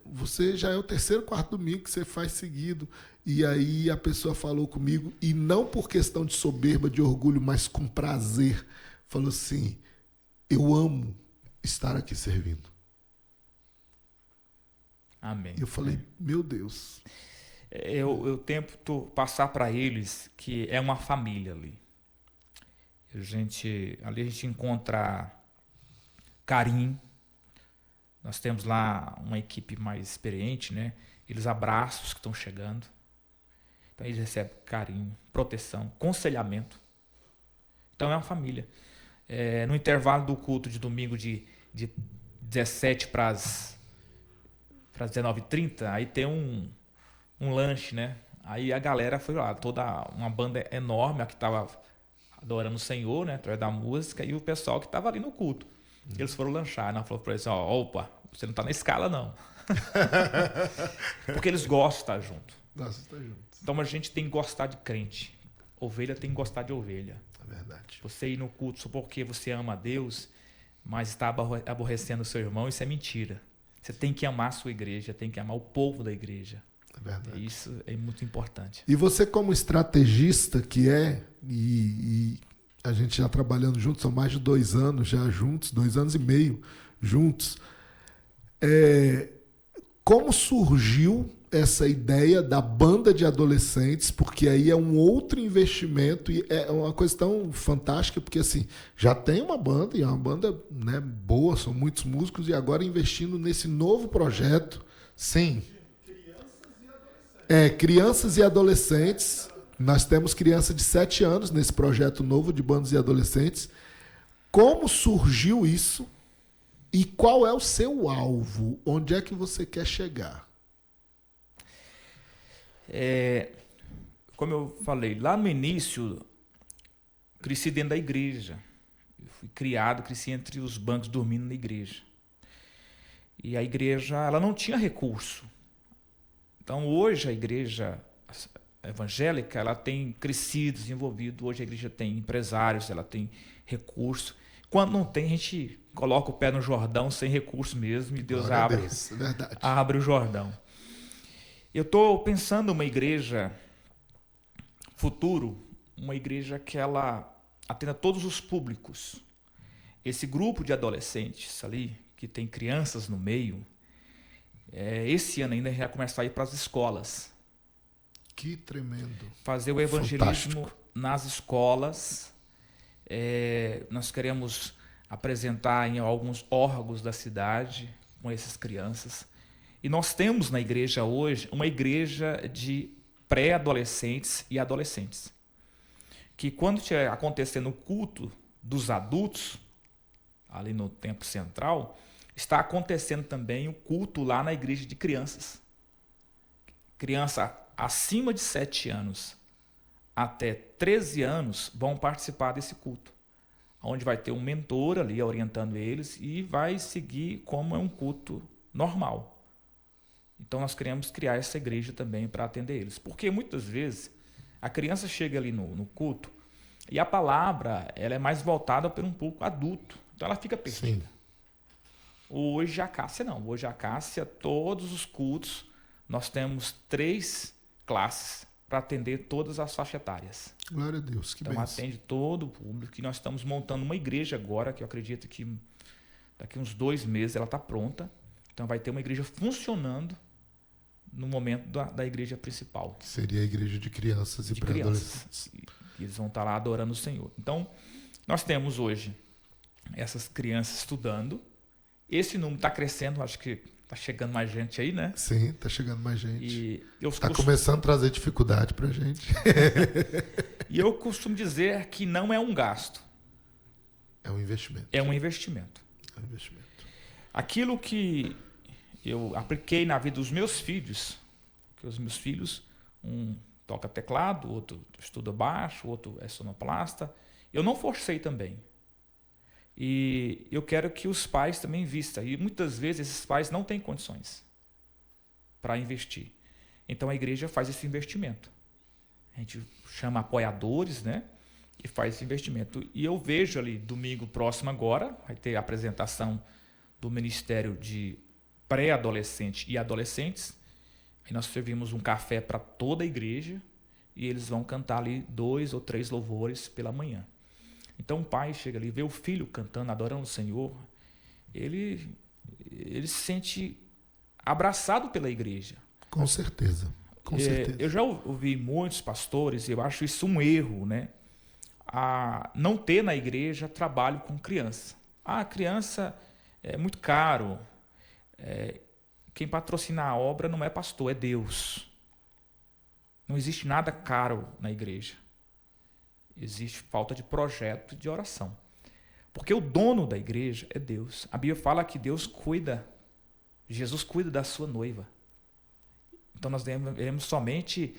Você já é o terceiro, quarto domingo que você faz seguido. E aí a pessoa falou comigo, e não por questão de soberba, de orgulho, mas com prazer, falou assim, eu amo estar aqui servindo. Amém. Eu falei, meu Deus. Eu tento passar para eles que é uma família ali. Ali a gente encontra carinho. Nós temos lá uma equipe mais experiente, né? Eles abraçam os que estão chegando. Então eles recebem carinho, proteção, aconselhamento. Então é uma família. No intervalo do culto de domingo de 17 para as 19h30, aí tem um lanche, né? Aí a galera foi lá, toda uma banda enorme, a que estava adorando o Senhor, né? Através da música, e o pessoal que estava ali no culto. Eles foram lanchar, né? Falou para eles, opa, você não está na escala, não. Porque eles gostam de estar junto. Então a gente tem que gostar de crente. Ovelha tem que gostar de ovelha. É verdade. Você ir no culto só porque você ama a Deus, mas está aborrecendo o seu irmão, isso é mentira. Você tem que amar a sua igreja, tem que amar o povo da igreja. É verdade. Isso é muito importante. E você, como estrategista que e a gente já trabalhando juntos, são mais de 2 anos já juntos, 2 anos e meio juntos, como surgiu essa ideia da banda de adolescentes? Porque aí é um outro investimento e é uma coisa tão fantástica, porque assim, já tem uma banda, e é uma banda, né, boa, são muitos músicos, e agora investindo nesse novo projeto. Sim. Crianças e adolescentes. Nós temos criança de 7 anos nesse projeto novo de bandas e adolescentes. Como surgiu isso? E qual é o seu alvo? Onde é que você quer chegar? Como eu falei, lá no início, cresci dentro da igreja. Eu fui criado, cresci entre os bancos dormindo na igreja. E a igreja, ela não tinha recurso. Então, hoje, a igreja evangélica, ela tem crescido, desenvolvido. Hoje a igreja tem empresários, ela tem recurso. Quando não tem, a gente coloca o pé no Jordão sem recurso mesmo e Deus abre o Jordão. Eu estou pensando uma igreja futuro, uma igreja que ela atenda todos os públicos. Esse grupo de adolescentes ali, que tem crianças no meio, esse ano ainda vai começar a ir para as escolas. Que tremendo. Fazer o evangelismo nas escolas. Nós queremos apresentar em alguns órgãos da cidade com essas crianças. E nós temos na igreja hoje uma igreja de pré-adolescentes e adolescentes. Que quando estiver acontecendo o culto dos adultos, ali no Templo Central, está acontecendo também o culto lá na igreja de crianças. Criança acima de 7 anos até 13 anos vão participar desse culto, onde vai ter um mentor ali orientando eles e vai seguir como é um culto normal. Então nós queremos criar essa igreja também para atender eles. Porque muitas vezes a criança chega ali no culto e a palavra ela é mais voltada para um público adulto. Então ela fica perdida. Sim. Hoje a Cássia não. Hoje a Cássia, todos os cultos, nós temos 3 classes para atender todas as faixas etárias. Glória a Deus, que então bênção. Atende todo o público. E nós estamos montando uma igreja agora, que eu acredito que daqui uns 2 meses ela está pronta. Então vai ter uma igreja funcionando no momento da igreja principal. Que seria a igreja de crianças e pré-adolescentes. Eles vão estar lá adorando o Senhor. Então, nós temos hoje essas crianças estudando esse número está crescendo, acho que está chegando mais gente aí, né? Sim, está chegando mais gente. E está começando a trazer dificuldade para a gente. E eu costumo dizer que não é um gasto. É um investimento. É um investimento. É um investimento. Aquilo que eu apliquei na vida dos meus filhos, que os meus filhos, um toca teclado, outro estuda baixo, outro é sonoplasta, eu não forcei também. E eu quero que os pais também invistam. E muitas vezes esses pais não têm condições para investir. Então a igreja faz esse investimento. A gente chama apoiadores, né? E faz esse investimento. E eu vejo ali, domingo próximo agora, vai ter a apresentação do Ministério de Pré-Adolescente e Adolescentes. Aí nós servimos um café para toda a igreja e eles vão cantar ali 2 ou 3 louvores pela manhã. Então o pai chega ali, vê o filho cantando, adorando o Senhor, ele se sente abraçado pela igreja. Com certeza. Com certeza. Eu já ouvi muitos pastores, e eu acho isso um erro, né? A não ter na igreja trabalho com criança. A criança é muito caro. Quem patrocina a obra não é pastor, é Deus. Não existe nada caro na igreja. Existe falta de projeto de oração. Porque o dono da igreja é Deus. A Bíblia fala que Deus cuida, Jesus cuida da sua noiva. Então nós devemos somente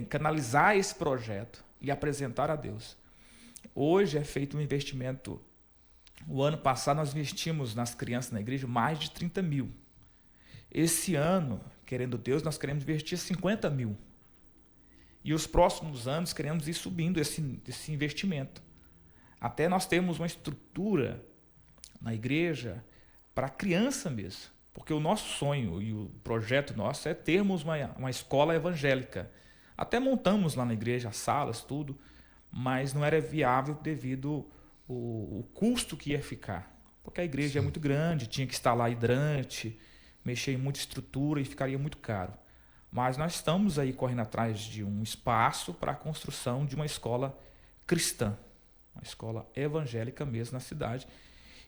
canalizar esse projeto e apresentar a Deus. Hoje é feito um investimento. O ano passado nós investimos nas crianças na igreja mais de 30 mil. Esse ano, querendo Deus, nós queremos investir 50 mil. E os próximos anos queremos ir subindo esse investimento. Até nós termos uma estrutura na igreja para a criança mesmo. Porque o nosso sonho e o projeto nosso é termos uma escola evangélica. Até montamos lá na igreja as salas, tudo, mas não era viável devido o custo que ia ficar. Porque a igreja Sim. é muito grande, tinha que instalar hidrante, mexer em muita estrutura e ficaria muito caro. Mas nós estamos aí correndo atrás de um espaço para a construção de uma escola cristã, uma escola evangélica mesmo na cidade.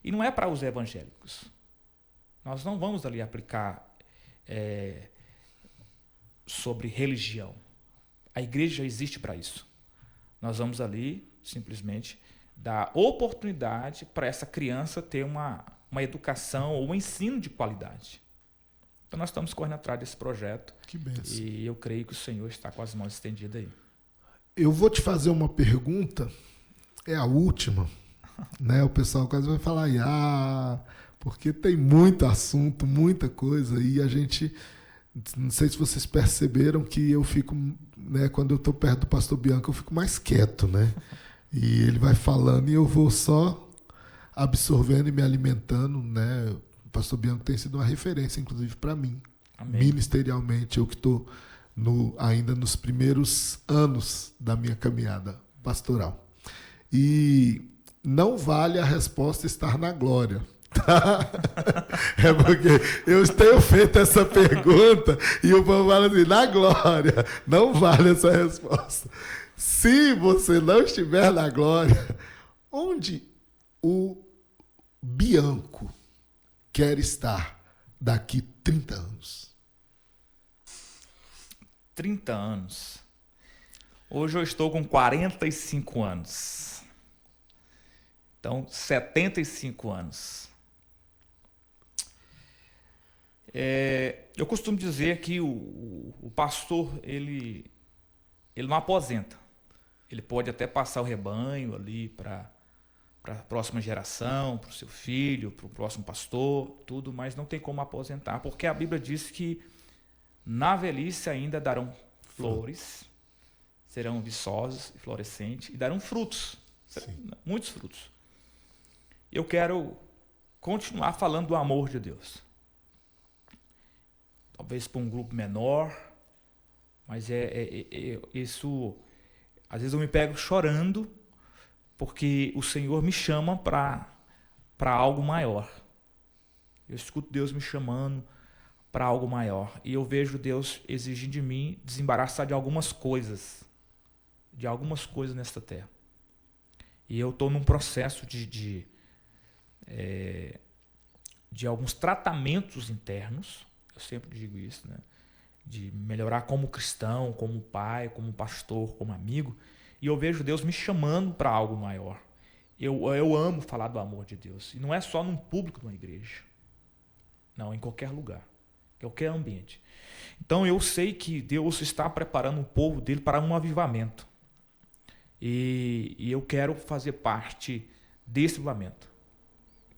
E não é para os evangélicos. Nós não vamos ali aplicar sobre religião. A igreja já existe para isso. Nós vamos ali simplesmente dar oportunidade para essa criança ter uma educação ou um ensino de qualidade. Então nós estamos correndo atrás desse projeto. Que bênção. E eu creio que o Senhor está com as mãos estendidas aí. Eu vou te fazer uma pergunta, é a última, né? O pessoal quase vai falar, porque tem muito assunto, muita coisa, e a gente, não sei se vocês perceberam que eu fico, né, quando eu estou perto do pastor Bianco, eu fico mais quieto, né? E ele vai falando e eu vou só absorvendo e me alimentando, né? O pastor Bianco tem sido uma referência, inclusive, para mim. Amém. Ministerialmente, eu que estou ainda nos primeiros anos da minha caminhada pastoral. E não vale a resposta estar na glória. Tá? É porque eu tenho feito essa pergunta e o povo fala assim, na glória, não vale essa resposta. Se você não estiver na glória, onde o Bianco quer estar daqui 30 anos? 30 anos. Hoje eu estou com 45 anos. Então, 75 anos. Eu costumo dizer que o pastor, ele não aposenta. Ele pode até passar o rebanho ali para a próxima geração, para o seu filho, para o próximo pastor, tudo, mas não tem como aposentar, porque a Bíblia diz que na velhice ainda darão flores, serão viçosos e florescentes, e darão frutos, muitos frutos. Eu quero continuar falando do amor de Deus. Talvez para um grupo menor, mas isso, às vezes eu me pego chorando, porque o Senhor me chama para algo maior. Eu escuto Deus me chamando para algo maior. E eu vejo Deus exigindo de mim desembaraçar de algumas coisas nesta terra. E eu estou num processo de de alguns tratamentos internos, eu sempre digo isso, né? De melhorar como cristão, como pai, como pastor, como amigo, e eu vejo Deus me chamando para algo maior. Eu amo falar do amor de Deus, e não é só num público de uma igreja, não, em qualquer lugar, qualquer ambiente. Então eu sei que Deus está preparando o povo dele para um avivamento, e eu quero fazer parte desse avivamento,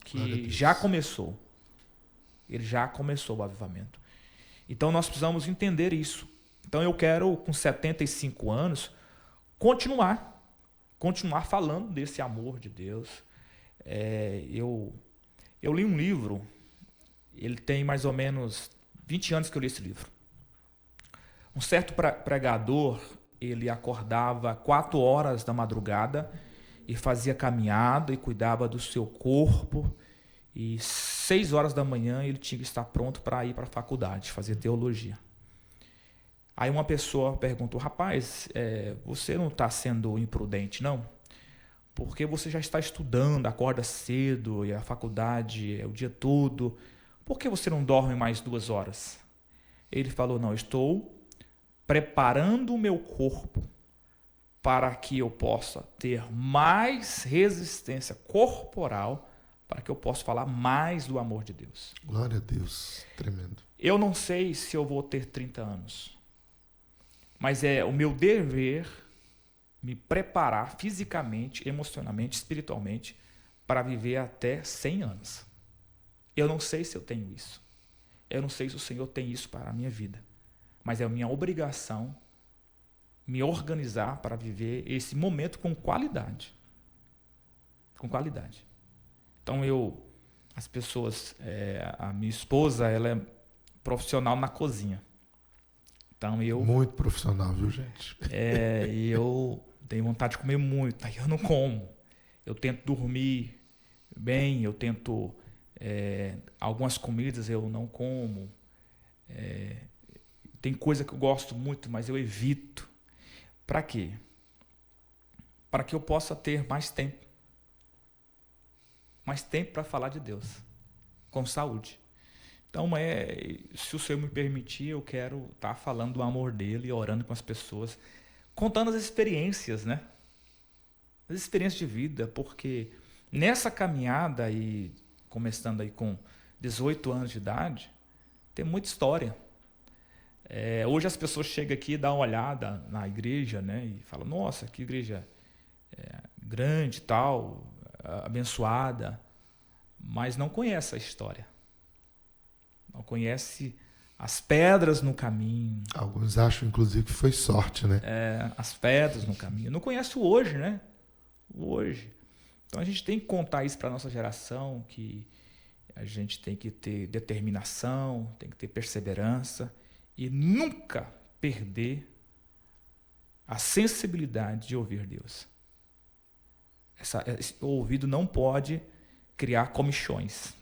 que já começou. Ele já começou o avivamento. Então nós precisamos entender isso. Então eu quero, com 75 anos, continuar falando desse amor de Deus. Eu li um livro, ele tem mais ou menos 20 anos que eu li esse livro. Um certo pregador, ele acordava 4 horas da madrugada e fazia caminhada e cuidava do seu corpo, e 6 horas da manhã ele tinha que estar pronto para ir para a faculdade, fazer teologia. Aí uma pessoa perguntou: rapaz, você não está sendo imprudente, não? Porque você já está estudando, acorda cedo, e a faculdade é o dia todo. Por que você não dorme mais 2 horas? Ele falou: não, estou preparando o meu corpo para que eu possa ter mais resistência corporal, para que eu possa falar mais do amor de Deus. Glória a Deus, tremendo. Eu não sei se eu vou ter 30 anos, mas é o meu dever me preparar fisicamente, emocionalmente, espiritualmente, para viver até 100 anos. Eu não sei se eu tenho isso. Eu não sei se o Senhor tem isso para a minha vida, mas é a minha obrigação me organizar para viver esse momento com qualidade. Com qualidade. Então as pessoas, a minha esposa, ela é profissional na cozinha. Então muito profissional, viu, gente? E eu tenho vontade de comer muito, aí eu não como. Eu tento dormir bem, eu tento algumas comidas eu não como. Tem coisa que eu gosto muito, mas eu evito. Para quê? Para que eu possa ter mais tempo. Mais tempo para falar de Deus, com saúde. Então, se o Senhor me permitir, eu quero estar falando do amor dele, orando com as pessoas, contando as experiências, né? As experiências de vida, porque nessa caminhada, e começando aí com 18 anos de idade, tem muita história. Hoje as pessoas chegam aqui e dão uma olhada na igreja, né? E falam: nossa, que igreja grande e tal, abençoada, mas não conhece a história, não conhece as pedras no caminho. Alguns acham, inclusive, que foi sorte, né? As pedras no caminho. Não conhece o hoje, né? O hoje. Então a gente tem que contar isso para a nossa geração, que a gente tem que ter determinação, tem que ter perseverança e nunca perder a sensibilidade de ouvir Deus. Esse ouvido não pode criar comichões,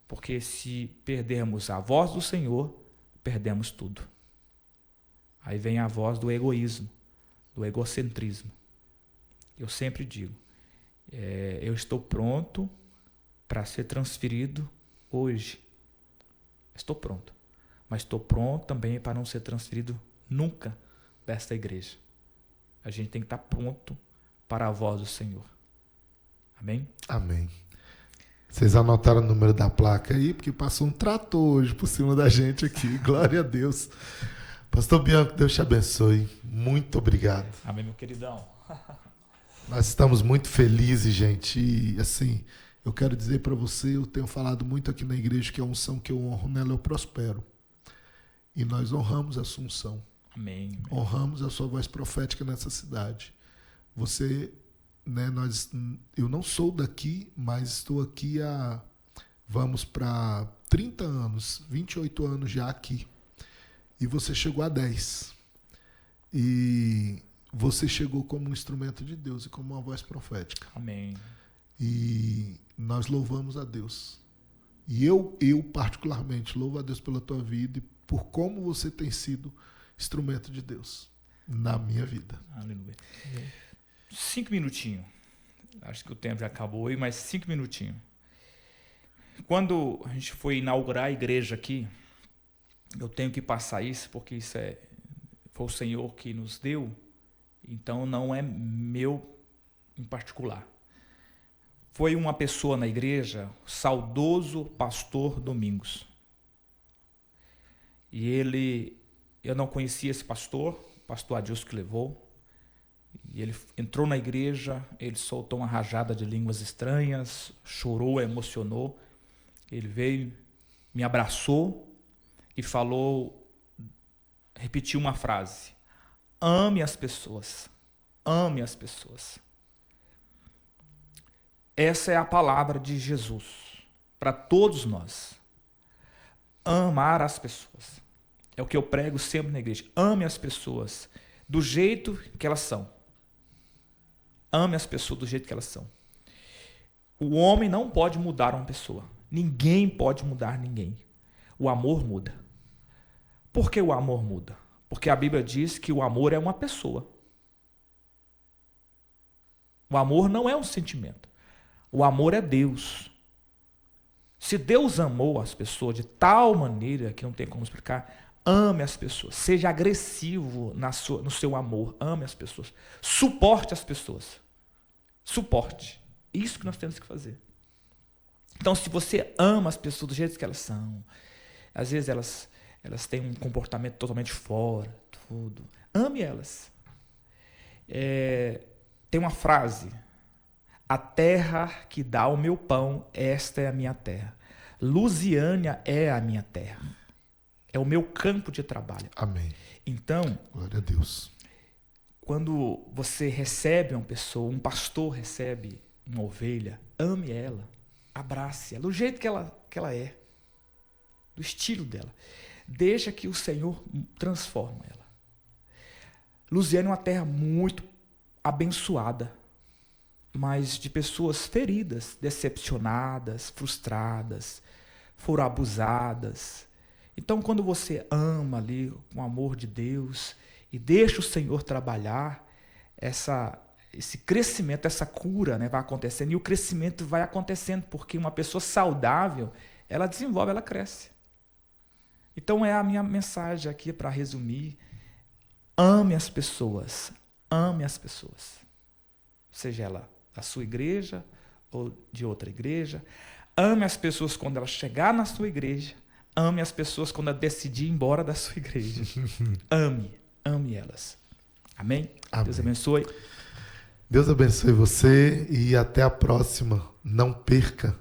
porque se perdermos a voz do Senhor, perdemos tudo. Aí vem a voz do egoísmo, do egocentrismo. Eu sempre digo, eu estou pronto para ser transferido hoje. Estou pronto, mas estou pronto também para não ser transferido nunca desta igreja. A gente tem que estar pronto para a voz do Senhor. Amém? Amém. Vocês anotaram o número da placa aí, porque passou um trator hoje por cima da gente aqui. Glória a Deus. Pastor Bianco, Deus te abençoe. Muito obrigado. Amém, meu queridão. Nós estamos muito felizes, gente. E assim, eu quero dizer para você, eu tenho falado muito aqui na igreja que a unção que eu honro, nela eu prospero. E nós honramos a sua unção. Amém. Honramos a sua voz profética nessa cidade. Você, né, eu não sou daqui, mas estou aqui vamos para 30 anos, 28 anos já aqui. E você chegou a 10. E você chegou como um instrumento de Deus e como uma voz profética. Amém. E nós louvamos a Deus. E eu particularmente louvo a Deus pela tua vida e por como você tem sido instrumento de Deus na minha vida. Aleluia. 5 minutinhos. Acho que o tempo já acabou aí, mas 5 minutinhos. Quando a gente foi inaugurar a igreja aqui, eu tenho que passar isso, porque foi o Senhor que nos deu, então não é meu em particular. Foi uma pessoa na igreja, o saudoso pastor Domingos. E eu não conhecia esse pastor, o pastor Adilson que levou. E ele entrou na igreja, ele soltou uma rajada de línguas estranhas, chorou, emocionou. Ele veio, me abraçou e repetiu uma frase: ame as pessoas, ame as pessoas. Essa é a palavra de Jesus para todos nós. Amar as pessoas. É o que eu prego sempre na igreja. Ame as pessoas do jeito que elas são. Ame as pessoas do jeito que elas são. O homem não pode mudar uma pessoa. Ninguém pode mudar ninguém. O amor muda. Por que o amor muda? Porque a Bíblia diz que o amor é uma pessoa. O amor não é um sentimento. O amor é Deus. Se Deus amou as pessoas de tal maneira que não tem como explicar, ame as pessoas. Seja agressivo no seu amor. Ame as pessoas. Suporte as pessoas. Suporte. Isso que nós temos que fazer. Então, se você ama as pessoas do jeito que elas são, às vezes elas têm um comportamento totalmente fora, tudo. Ame elas. Tem uma frase: a terra que dá o meu pão, esta é a minha terra. Lusiânia é a minha terra. É o meu campo de trabalho. Amém. Então, glória a Deus. Quando você recebe uma pessoa, um pastor recebe uma ovelha, ame ela, abrace ela, do jeito que ela é, do estilo dela. Deixa que o Senhor transforme ela. Lusiânia é uma terra muito abençoada, mas de pessoas feridas, decepcionadas, frustradas, foram abusadas. Então, quando você ama ali com o amor de Deus e deixa o Senhor trabalhar, esse crescimento, essa cura, né, vai acontecendo. E o crescimento vai acontecendo porque uma pessoa saudável, ela desenvolve, ela cresce. Então, é a minha mensagem aqui para resumir. Ame as pessoas. Ame as pessoas. Seja ela da sua igreja ou de outra igreja. Ame as pessoas quando ela chegar na sua igreja. Ame as pessoas quando ela decidir ir embora da sua igreja. Ame elas. Amém? Amém? Deus abençoe. Deus abençoe você e até a próxima. Não perca,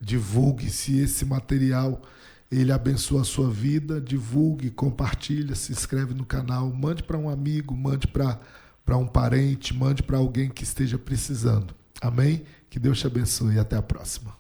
divulgue se esse material ele abençoa a sua vida, divulgue, compartilha, se inscreve no canal, mande para um amigo, mande para um parente, mande para alguém que esteja precisando. Amém? Que Deus te abençoe e até a próxima.